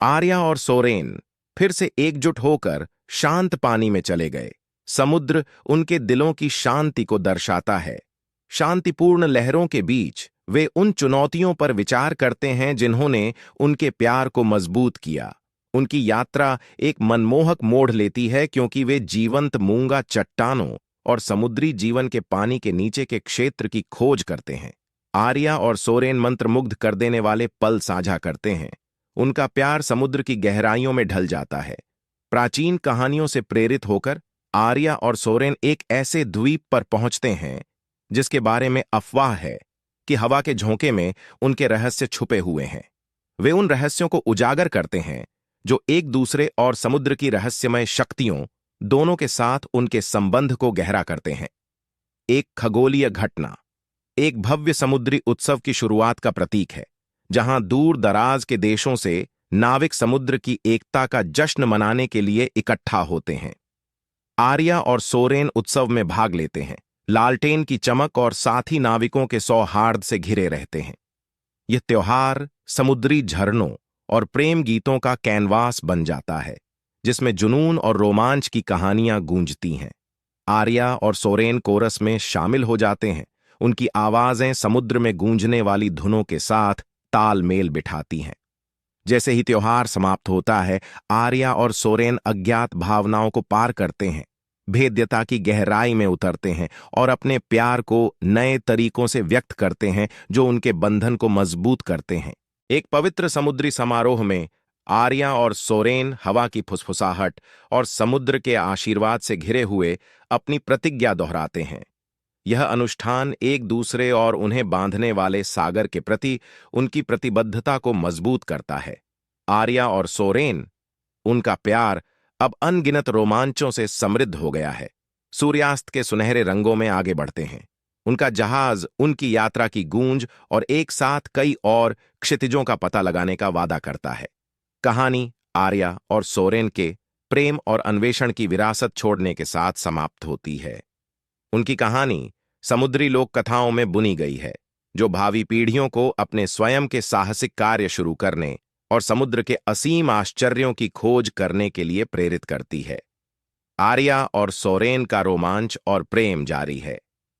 आर्या और सोरेन फिर से एकजुट होकर शांत पानी में चले गए। समुद्र उनके दिलों की शांति को दर्शाता है। शांतिपूर्ण लहरों के बीच वे उन चुनौतियों पर विचार करते हैं जिन्होंने उनके प्यार को मजबूत किया। उनकी यात्रा एक मनमोहक मोड़ लेती है क्योंकि वे जीवंत मूंगा चट्टानों और समुद्री जीवन के पानी के नीचे के क्षेत्र की खोज करते हैं। आर्या और सोरेन मंत्रमुग्ध कर देने वाले पल साझा करते हैं। उनका प्यार समुद्र की गहराइयों में ढल जाता है। प्राचीन कहानियों से प्रेरित होकर आर्या और सोरेन एक ऐसे द्वीप पर पहुंचते हैं जिसके बारे में अफवाह है कि हवा के झोंके में उनके रहस्य छुपे हुए हैं। वे उन रहस्यों को उजागर करते हैं जो एक दूसरे और समुद्र की रहस्यमय शक्तियों दोनों के साथ उनके संबंध को गहरा करते हैं। एक खगोलीय घटना एक भव्य समुद्री उत्सव की शुरुआत का प्रतीक है, जहां दूर दराज के देशों से नाविक समुद्र की एकता का जश्न मनाने के लिए इकट्ठा होते हैं। आर्या और सोरेन उत्सव में भाग लेते हैं। लालटेन की चमक और साथी नाविकों के सौहार्द से घिरे रहते हैं। यह त्योहार समुद्री झरनों और प्रेम गीतों का कैनवास बन जाता है, जिसमें जुनून और रोमांच की कहानियां गूंजती हैं। आर्या और सोरेन कोरस में शामिल हो जाते हैं। उनकी आवाजें समुद्र में गूंजने वाली धुनों के साथ तालमेल बिठाती हैं। जैसे ही त्योहार समाप्त होता है, आर्या और सोरेन अज्ञात भावनाओं को पार करते हैं, भेद्यता की गहराई में उतरते हैं और अपने प्यार को नए तरीकों से व्यक्त करते हैं जो उनके बंधन को मजबूत करते हैं। एक पवित्र समुद्री समारोह में आर्या और सोरेन हवा की फुसफुसाहट और समुद्र के आशीर्वाद से घिरे हुए अपनी प्रतिज्ञा दोहराते हैं। यह अनुष्ठान एक दूसरे और उन्हें बांधने वाले सागर के प्रति उनकी प्रतिबद्धता को मजबूत करता है। आर्या और सोरेन, उनका प्यार अब अनगिनत रोमांचों से समृद्ध हो गया है। सूर्यास्त के सुनहरे रंगों में आगे बढ़ते हैं। उनका जहाज उनकी यात्रा की गूंज और एक साथ कई और क्षितिजों का पता लगाने का वादा करता है। कहानी आर्या और सोरेन के प्रेम और अन्वेषण की विरासत छोड़ने के साथ समाप्त होती है। उनकी कहानी समुद्री लोक कथाओं में बुनी गई है, जो भावी पीढ़ियों को अपने स्वयं के साहसिक कार्य शुरू करने और समुद्र के असीम आश्चर्यों की खोज करने के लिए प्रेरित करती है। आर्या और सोरेन का रोमांच और प्रेम जारी है,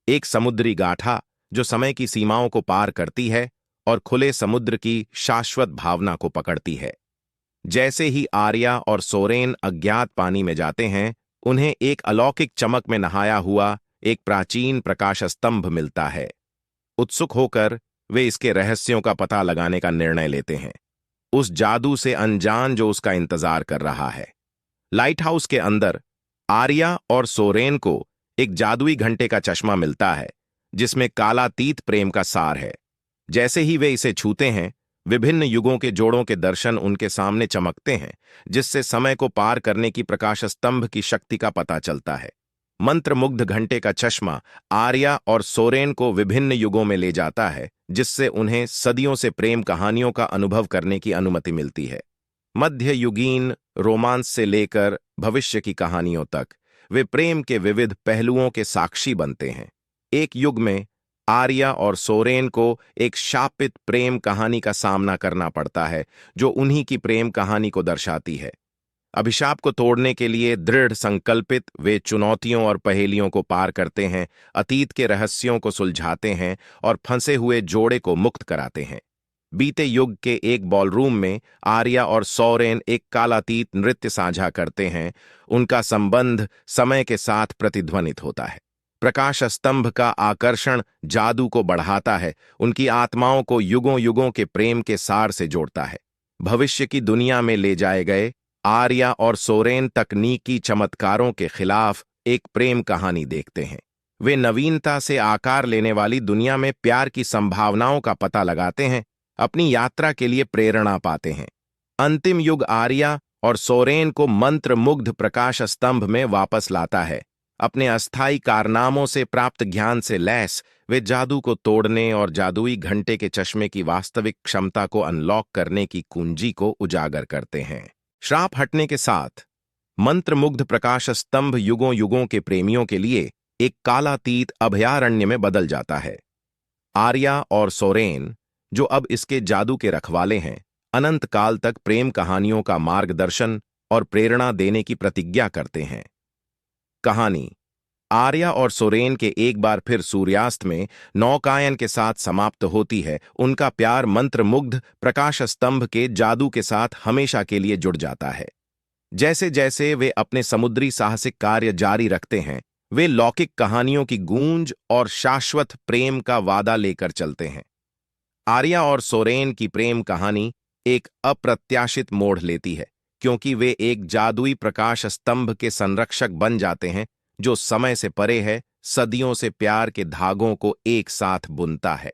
एक समुद्री गाथा जो समय की सीमाओं को पार करती है और खुले समुद्र की शाश्वत भावना को पकड़ती है। जैसे ही आर्या और सोरेन अज्ञात पानी में जाते हैं, उन्हें एक अलौकिक चमक में नहाया हुआ एक प्राचीन प्रकाश स्तंभ मिलता है। उत्सुक होकर वे इसके रहस्यों का पता लगाने का निर्णय लेते हैं, उस जादू से अनजान जो उसका इंतजार कर रहा है। लाइट हाउस के अंदर आर्या और सोरेन को एक जादुई घंटे का चश्मा मिलता है, जिसमें कालातीत प्रेम का सार है। जैसे ही वे इसे छूते हैं, विभिन्न युगों के जोड़ों के दर्शन उनके सामने चमकते हैं, जिससे समय को पार करने की प्रकाश स्तंभ की शक्ति का पता चलता है। मंत्रमुग्ध घंटे का चश्मा आर्या और सोरेन को विभिन्न युगों में ले जाता है, जिससे उन्हें सदियों से प्रेम कहानियों का अनुभव करने की अनुमति मिलती है। मध्ययुगीन रोमांस से लेकर भविष्य की कहानियों तक वे प्रेम के विविध पहलुओं के साक्षी बनते हैं। एक युग में आर्या और सोरेन को एक शापित प्रेम कहानी का सामना करना पड़ता है, जो उन्हीं की प्रेम कहानी को दर्शाती है। अभिशाप को तोड़ने के लिए दृढ़ संकल्पित वे चुनौतियों और पहेलियों को पार करते हैं, अतीत के रहस्यों को सुलझाते हैं और फंसे हुए जोड़े को मुक्त कराते हैं। बीते युग के एक बॉलरूम में आर्या और सोरेन एक कालातीत नृत्य साझा करते हैं। उनका संबंध समय के साथ प्रतिध्वनित होता है। प्रकाश स्तंभ का आकर्षण जादू को बढ़ाता है, उनकी आत्माओं को युगों युगों के प्रेम के सार से जोड़ता है। भविष्य की दुनिया में ले जाए गए आर्या और सोरेन तकनीकी चमत्कारों के खिलाफ एक प्रेम कहानी देखते हैं। वे नवीनता से आकार लेने वाली दुनिया में प्यार की संभावनाओं का पता लगाते हैं, अपनी यात्रा के लिए प्रेरणा पाते हैं। अंतिम युग आर्या और सोरेन को मंत्रमुग्ध प्रकाश स्तंभ में वापस लाता है। अपने अस्थायी कारनामों से प्राप्त ज्ञान से लैस वे जादू को तोड़ने और जादुई घंटे के चश्मे की वास्तविक क्षमता को अनलॉक करने की कुंजी को उजागर करते हैं। श्राप हटने के साथ मंत्रमुग्ध प्रकाश स्तंभ युगों युगों के प्रेमियों के लिए एक कालातीत अभयारण्य में बदल जाता है। आर्या और सोरेन, जो अब इसके जादू के रखवाले हैं, अनंत काल तक प्रेम कहानियों का मार्गदर्शन और प्रेरणा देने की प्रतिज्ञा करते हैं। कहानी आर्या और सोरेन के एक बार फिर सूर्यास्त में नौकायन के साथ समाप्त होती है। उनका प्यार मंत्रमुग्ध प्रकाश स्तंभ के जादू के साथ हमेशा के लिए जुड़ जाता है। जैसे जैसे वे अपने समुद्री साहसिक कार्य जारी रखते हैं, वे लौकिक कहानियों की गूंज और शाश्वत प्रेम का वादा लेकर चलते हैं। आर्या और सोरेन की प्रेम कहानी एक अप्रत्याशित मोड़ लेती है, क्योंकि वे एक जादुई प्रकाश स्तंभ के संरक्षक बन जाते हैं जो समय से परे है, सदियों से प्यार के धागों को एक साथ बुनता है।